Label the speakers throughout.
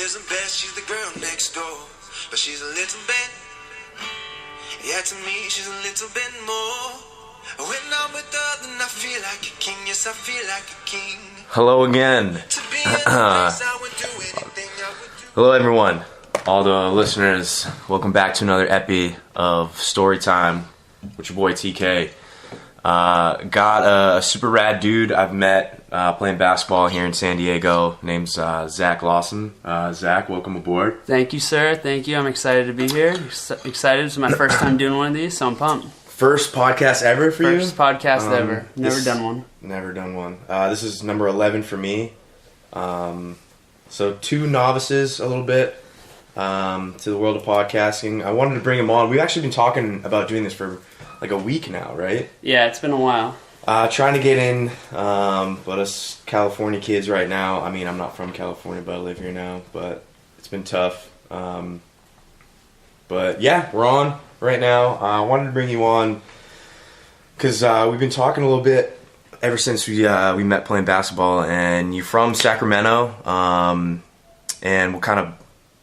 Speaker 1: isn't best, she's the girl next door. But she's a little bit, yeah, to me she's a little bit more. When I'm with her, then I feel like a king, yes, I feel like a king.
Speaker 2: Hello again. Hello everyone, all the listeners. Welcome back to another epi of Storytime with your boy TK. Got a super rad dude I've met playing basketball here in San Diego. Name's Zack Lawson. Zack, welcome aboard.
Speaker 3: Thank you, sir. Thank you. I'm excited to be here. Excited. It's my first time doing one of these, so I'm pumped.
Speaker 2: First podcast ever for you?
Speaker 3: First podcast ever. Never done one.
Speaker 2: Never done one. This is number 11 for me. So two novices a little bit to the world of podcasting. I wanted to bring him on. We've actually been talking about doing this for like a week now, right?
Speaker 3: Yeah, it's been a while.
Speaker 2: Trying to get in, but us California kids right now, I mean, I'm not from California, but I live here now, but it's been tough. But yeah, we're on right now. I wanted to bring you on because we've been talking a little bit ever since we met playing basketball, and you're from Sacramento, and what kind of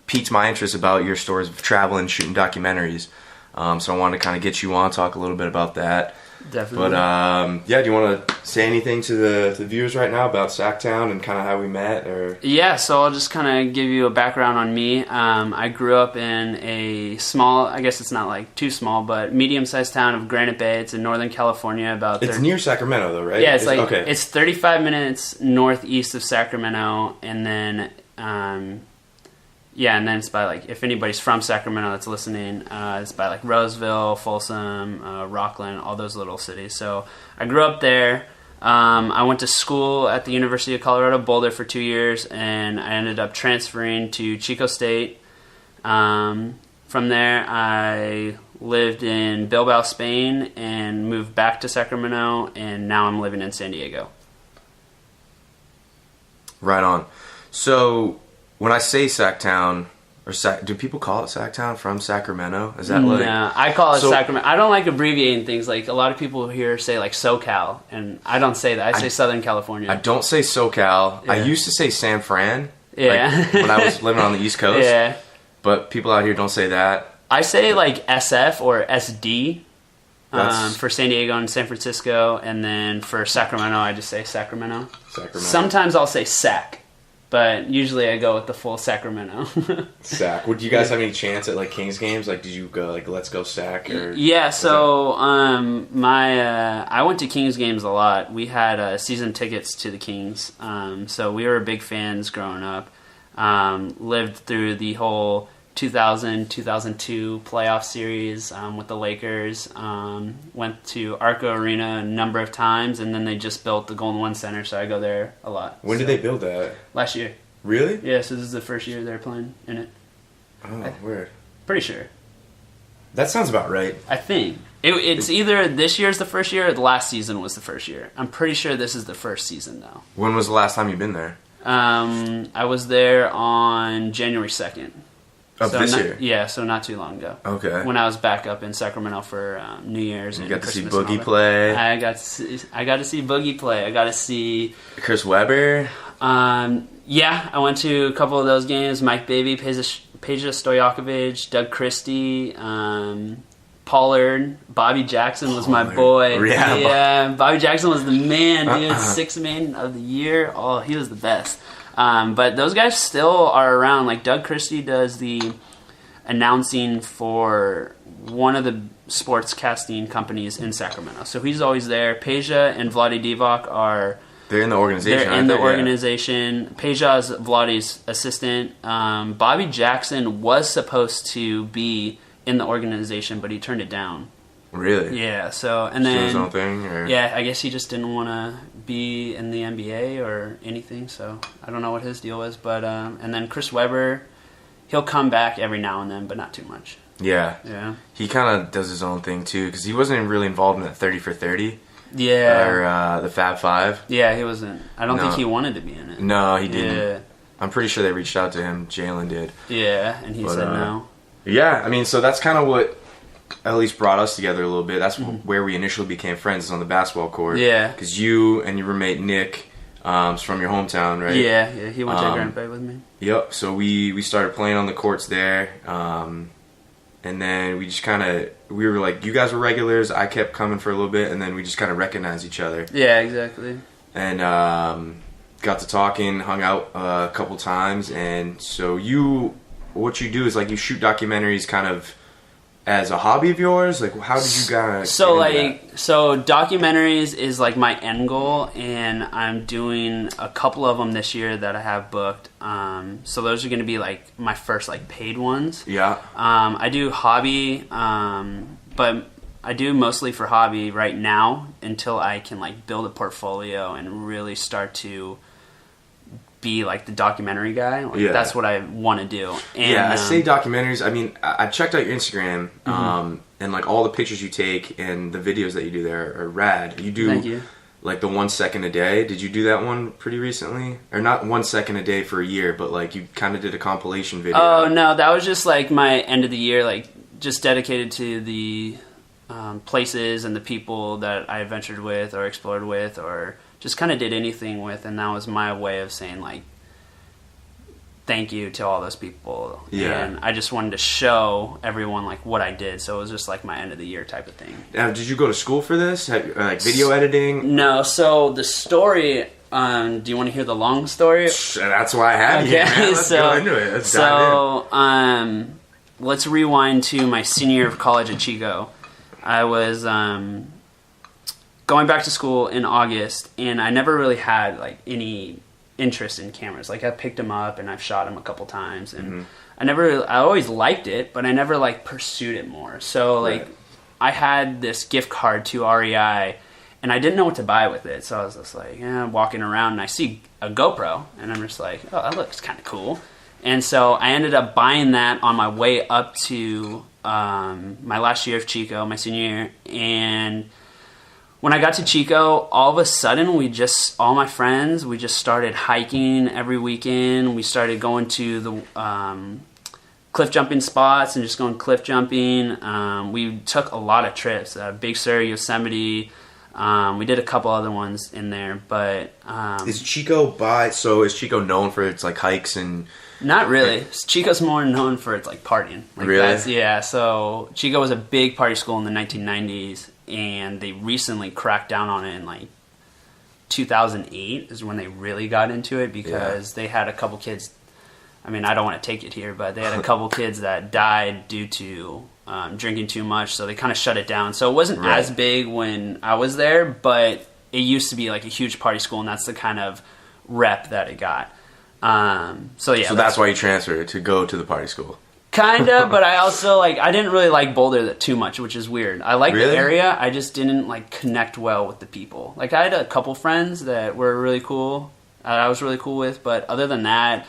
Speaker 2: piqued my interest about your stories of traveling, shooting documentaries. So I wanted to kind of get you on, talk a little bit about that.
Speaker 3: Definitely.
Speaker 2: But yeah, do you want to say anything to the viewers right now about Sacktown and kind of how we met? Or
Speaker 3: yeah, so I'll just kind of give you a background on me. I grew up in a small, I guess it's not like too small, but medium-sized town of Granite Bay. It's in Northern California.
Speaker 2: It's near Sacramento though, right?
Speaker 3: Yeah, it's 35 minutes northeast of Sacramento, and then yeah, and then it's by, like, if anybody's from Sacramento that's listening, it's by, like, Roseville, Folsom, Rockland, all those little cities. So I grew up there. I went to school at the University of Colorado Boulder for 2 years, and I ended up transferring to Chico State. From there, I lived in Bilbao, Spain, and moved back to Sacramento, and now I'm living in San Diego.
Speaker 2: Right on. So when I say Sacktown, or do people call it Sacktown from Sacramento? Is that like...
Speaker 3: No, I call it Sacramento. I don't like abbreviating things. Like, a lot of people here say, like, SoCal, and I don't say that. I say Southern California.
Speaker 2: I don't say SoCal.
Speaker 3: Yeah.
Speaker 2: I used to say San Fran.
Speaker 3: Yeah.
Speaker 2: Like, when I was living on the East Coast.
Speaker 3: Yeah.
Speaker 2: But people out here don't say that.
Speaker 3: I say, like, SF or SD for San Diego and San Francisco, and then for Sacramento, I just say Sacramento. Sometimes I'll say Sac. But usually I go with the full Sacramento.
Speaker 2: Sac. Would you guys have any chance at like Kings games? Like, did you go like Let's Go Sac? Or
Speaker 3: yeah. So I went to Kings games a lot. We had season tickets to the Kings, so we were big fans growing up. Lived through the whole 2000-2002 playoff series with the Lakers. Went to Arco Arena a number of times, and then they just built the Golden One Center, so I go there a lot.
Speaker 2: When did they build that?
Speaker 3: Last year.
Speaker 2: Really?
Speaker 3: Yeah, so this is the first year they're playing in it.
Speaker 2: Oh, weird.
Speaker 3: Pretty sure.
Speaker 2: That sounds about right.
Speaker 3: I think. It's either this year's the first year or the last season was the first year. I'm pretty sure this is the first season, though.
Speaker 2: When was the last time you've been there?
Speaker 3: I was there on January 2nd.
Speaker 2: Of this year?
Speaker 3: Yeah, so not too long ago.
Speaker 2: Okay.
Speaker 3: When I was back up in Sacramento for New Year's and
Speaker 2: Christmas. You got
Speaker 3: Christmas
Speaker 2: to see Boogie play.
Speaker 3: I got to see Boogie play. I got to see
Speaker 2: Chris Webber.
Speaker 3: Yeah, I went to a couple of those games. Mike Baby, Peja Stojakovic, Doug Christie, Pollard, Bobby Jackson was my boy. Yeah, Bobby Jackson was the man, dude. Sixth man of the year. Oh, he was the best. But those guys still are around. Like, Doug Christie does the announcing for one of the sports casting companies in Sacramento. So he's always there. Peja and Vlade Divac are...
Speaker 2: They're in the organization,
Speaker 3: They're in the organization. Yeah. Peja is Vlade's assistant. Bobby Jackson was supposed to be in the organization, but he turned it down.
Speaker 2: Really?
Speaker 3: Yeah, so... And then...
Speaker 2: Doing his own thing? Or?
Speaker 3: Yeah, I guess he just didn't want to be in the NBA or anything, so I don't know what his deal was. But and then Chris Webber, he'll come back every now and then, but not too much.
Speaker 2: Yeah.
Speaker 3: Yeah.
Speaker 2: He kind of does his own thing, too, because he wasn't really involved in that 30 for 30.
Speaker 3: Yeah.
Speaker 2: Or the Fab Five.
Speaker 3: Yeah, he wasn't. I don't think he wanted to be in it.
Speaker 2: No, he didn't.
Speaker 3: Yeah.
Speaker 2: I'm pretty sure they reached out to him. Jalen did.
Speaker 3: Yeah, and he said no.
Speaker 2: Yeah, I mean, so that's kind of what at least brought us together a little bit. That's where we initially became friends, is on the basketball court.
Speaker 3: Yeah.
Speaker 2: Because you and your roommate Nick It's from your hometown, right?
Speaker 3: Yeah, he went to Grand Bay with me.
Speaker 2: Yep. So we started playing on the courts there, and then we just we were like, you guys were regulars. I kept coming for a little bit, and then we just kind of recognized each other.
Speaker 3: Yeah, exactly.
Speaker 2: And got to talking, hung out a couple times, and so what you do is like you shoot documentaries kind of as a hobby of yours. Like, how did you guys?
Speaker 3: So documentaries is like my end goal, and I'm doing a couple of them this year that I have booked. So those are going to be like my first like paid ones.
Speaker 2: Yeah.
Speaker 3: I do hobby, but I do mostly for hobby right now until I can like build a portfolio and really start to be like the documentary guy. Like, that's what I want to do. And,
Speaker 2: I say documentaries. I mean, I checked out your Instagram, and like all the pictures you take and the videos that you do there are rad. You do
Speaker 3: Thank you.
Speaker 2: Like the 1 second a day. Did you do that one pretty recently? Or not 1 second a day for a year, but like you kind of did a compilation video.
Speaker 3: Oh no, that was just like my end of the year, like just dedicated to the places and the people that I adventured with or explored with or just kind of did anything with, and that was my way of saying like thank you to all those people.
Speaker 2: Yeah.
Speaker 3: And I just wanted to show everyone like what I did, so it was just like my end of the year type of thing.
Speaker 2: Now, did you go to school for this? Like video editing?
Speaker 3: No, so the story, do you want to hear the long story?
Speaker 2: That's why I have you, man. Let's go into it. Let's dive in.
Speaker 3: Let's rewind to my senior year of college at Chico. I was going back to school in August, and I never really had like any interest in cameras. Like I picked them up and I've shot them a couple times, and I always liked it, but I never like pursued it more. So like I had this gift card to REI, and I didn't know what to buy with it. So I was just like, walking around, and I see a GoPro, and I'm just like, oh, that looks kind of cool. And so I ended up buying that on my way up to my last year of Chico, my senior year. And when I got to Chico, all of a sudden all my friends, we just started hiking every weekend. We started going to the cliff jumping spots and just going cliff jumping. We took a lot of trips, Big Sur, Yosemite. We did a couple other ones in there, but
Speaker 2: Is Chico known for its like hikes and?
Speaker 3: Not really. Chico's more known for its like partying. Like
Speaker 2: really?
Speaker 3: So Chico was a big party school in the 1990s, and they recently cracked down on it in like 2008 is when they really got into it, because they had a couple kids. I mean, I don't want to take it here, but they had a couple kids that died due to drinking too much, so they kind of shut it down. So it wasn't as big when I was there, but it used to be like a huge party school, and that's the kind of rep that it got. So that's
Speaker 2: why you transferred to go to the party school.
Speaker 3: Kinda, but I also I didn't really like Boulder too much, which is weird. I liked the area, I just didn't like connect well with the people. Like I had a couple friends that were really cool, I was really cool with, but other than that,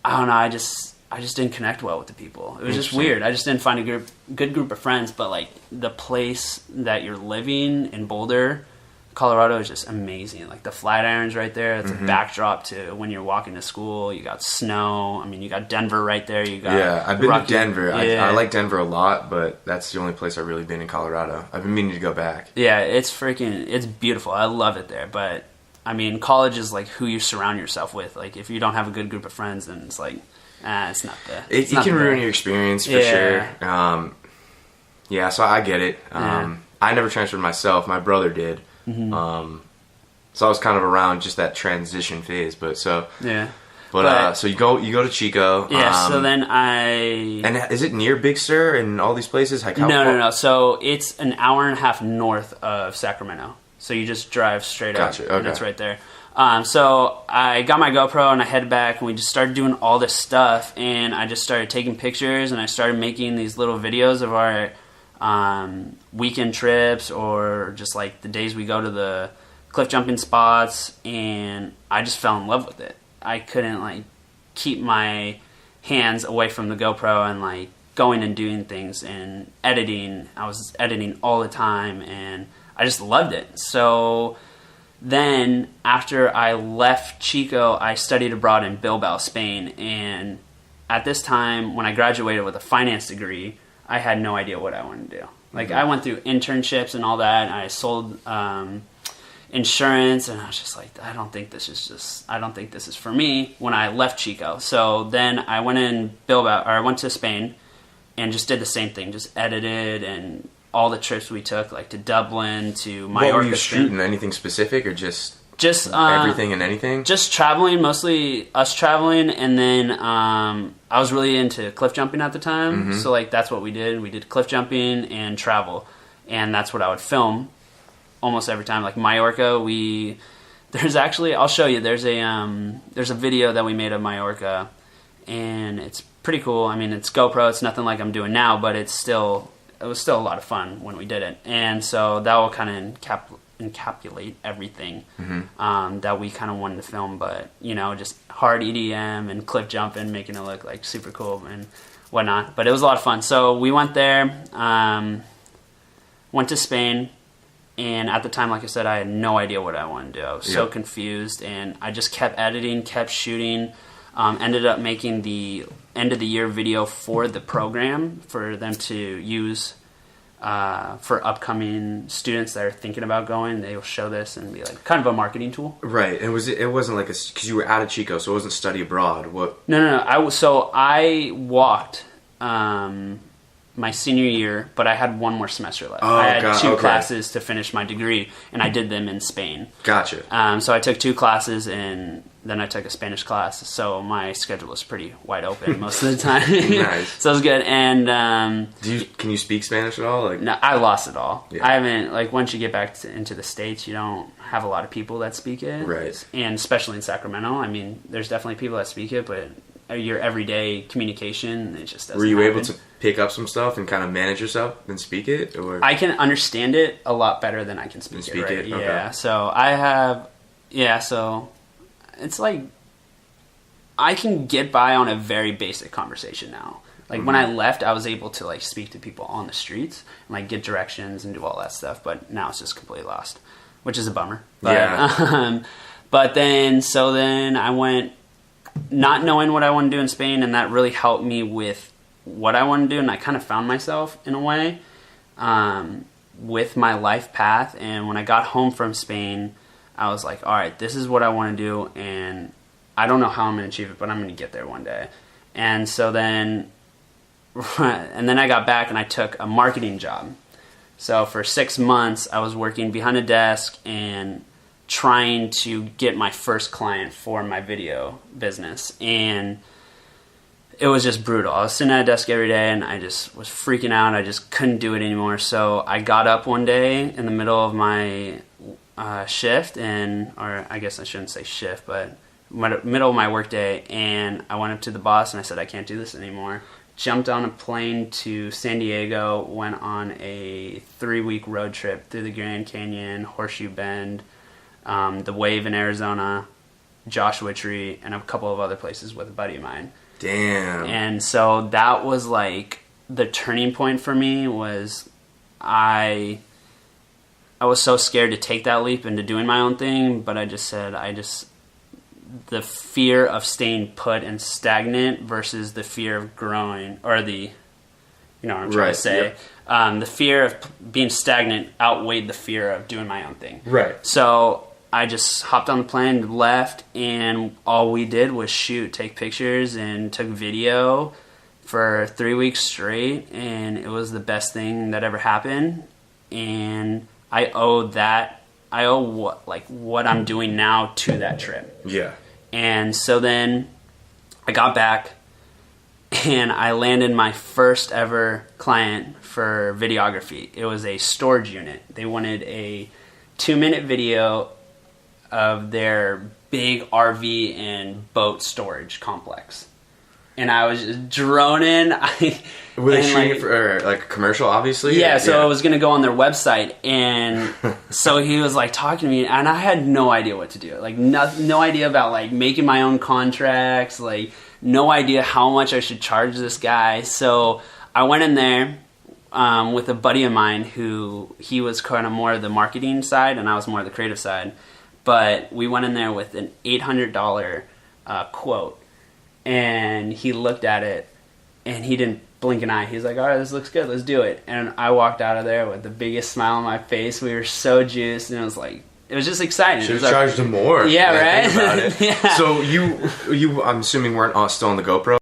Speaker 3: I don't know. I just didn't connect well with the people. It was just weird. I just didn't find a good group of friends. But like the place that you're living in Boulder, Colorado, is just amazing. Like the Flatirons right there. It's a backdrop to when you're walking to school. You got snow. I mean, you got Denver right there. You got
Speaker 2: I've been to Denver. Yeah. I like Denver a lot, but that's the only place I've really been in Colorado. I've been meaning to go back.
Speaker 3: Yeah, it's beautiful. I love it there. But I mean, college is like who you surround yourself with. Like if you don't have a good group of friends, then it's like, it's not the. It
Speaker 2: can ruin your experience for sure. So I get it. I never transferred myself. My brother did. So I was kind of around just that transition phase, so you go to Chico.
Speaker 3: So then
Speaker 2: and is it near Big Sur and all these places? Like
Speaker 3: no. So it's an hour and a half north of Sacramento. So you just drive straight up, and it's right there. So I got my GoPro and I headed back, and we just started doing all this stuff, and I just started taking pictures, and I started making these little videos of our weekend trips, or just like the days we go to the cliff jumping spots, and I just fell in love with it. I couldn't like keep my hands away from the GoPro and like going and doing things and editing. I was editing all the time, and I just loved it. So then after I left Chico, I studied abroad in Bilbao, Spain, and at this time when I graduated with a finance degree, I had no idea what I wanted to do. Like I went through internships and all that, and I sold insurance, and I was just like, I don't think this is for me when I left Chico. So then I went to Spain and just did the same thing, just edited, and all the trips we took, like to Dublin, to Mallorca.
Speaker 2: What were you shooting? Anything specific, or just everything and anything?
Speaker 3: Just traveling, mostly us traveling, and then I was really into cliff jumping at the time, so like that's what we did. We did cliff jumping and travel, and that's what I would film almost every time. Like Mallorca, there's actually, I'll show you. There's a video that we made of Mallorca, and it's pretty cool. I mean, it's GoPro. It's nothing like I'm doing now, but it was still a lot of fun when we did it. And so that will kind of encapsulate everything that we kind of wanted to film. But just hard EDM and cliff jumping, making it look like super cool and whatnot. But it was a lot of fun. So we went there, went to Spain. And at the time, like I said, I had no idea what I wanted to do. I was so confused, and I just kept editing, kept shooting. Ended up making the end of the year video for the program for them to use for upcoming students that are thinking about going. They will show this and be like kind of a marketing tool.
Speaker 2: Right, and it wasn't like because you were out of Chico, so it wasn't study abroad. What?
Speaker 3: No. I walked. My senior year, but I had one more semester left. I had two classes to finish my degree, and I did them in Spain.
Speaker 2: Gotcha.
Speaker 3: So I took 2 classes, and then I took a Spanish class. So my schedule was pretty wide open most of the time.
Speaker 2: Nice.
Speaker 3: So it was good. And
Speaker 2: can you speak Spanish at all?
Speaker 3: No, I lost it all.
Speaker 2: Yeah.
Speaker 3: I haven't, once you get back into the States, you don't have a lot of people that speak it.
Speaker 2: Right.
Speaker 3: And especially in Sacramento, I mean, there's definitely people that speak it, but your everyday communication, it just doesn't
Speaker 2: Were you
Speaker 3: happen.
Speaker 2: able to pick up some stuff and kind of manage yourself and speak it? Or
Speaker 3: I can understand it a lot better than I can speak it. Right?
Speaker 2: Okay.
Speaker 3: Yeah. So so it's like I can get by on a very basic conversation now. Like when I left, I was able to speak to people on the streets and get directions and do all that stuff. But now it's just completely lost, which is a bummer. But,
Speaker 2: yeah.
Speaker 3: But then I went not knowing what I want to do in Spain, and that really helped me with what I want to do, and I kind of found myself in a way with my life path. And when I got home from Spain, I was like, all right, this is what I want to do, and I don't know how I'm going to achieve it, but I'm going to get there one day. And so then I got back and I took a marketing job. So for 6 months, I was working behind a desk and trying to get my first client for my video business, and it was just brutal. I was sitting at a desk every day, and I just was freaking out. I just couldn't do it anymore. So I got up one day in the middle of my shift, or I guess I shouldn't say shift, but middle of my work day, and I went up to the boss and I said, I can't do this anymore. Jumped on a plane to San Diego, went on a 3-week road trip through the Grand Canyon, Horseshoe Bend, the Wave in Arizona, Joshua Tree, and a couple of other places with a buddy of mine.
Speaker 2: Damn.
Speaker 3: And so that was the turning point for me. Was I was so scared to take that leap into doing my own thing, but I just said, the fear of staying put and stagnant versus the fear of growing, or you know what I'm trying to say. Yep. The fear of being stagnant outweighed the fear of doing my own thing.
Speaker 2: Right.
Speaker 3: So I just hopped on the plane, left, and all we did was take pictures, and took video for 3 weeks straight, and it was the best thing that ever happened. And I owe what I'm doing now to that trip.
Speaker 2: Yeah.
Speaker 3: And so then I got back, and I landed my first ever client for videography. It was a storage unit. They wanted a 2-minute video of their big RV and boat storage complex. And I was just droning.
Speaker 2: Were they shooting for a commercial, obviously?
Speaker 3: Yeah, so I was going to go on their website, and so he was talking to me, and I had no idea what to do. No idea about making my own contracts, no idea how much I should charge this guy. So I went in there with a buddy of mine who he was kind of more the marketing side, and I was more the creative side. But we went in there with an $800 quote. And he looked at it, and he didn't blink an eye. He's like, all right, this looks good. Let's do it. And I walked out of there with the biggest smile on my face. We were so juiced, and it it was just exciting.
Speaker 2: Should have charged him more.
Speaker 3: Yeah,
Speaker 2: when I
Speaker 3: right?
Speaker 2: think about it.
Speaker 3: Yeah.
Speaker 2: So you, I'm assuming weren't all still on the GoPro?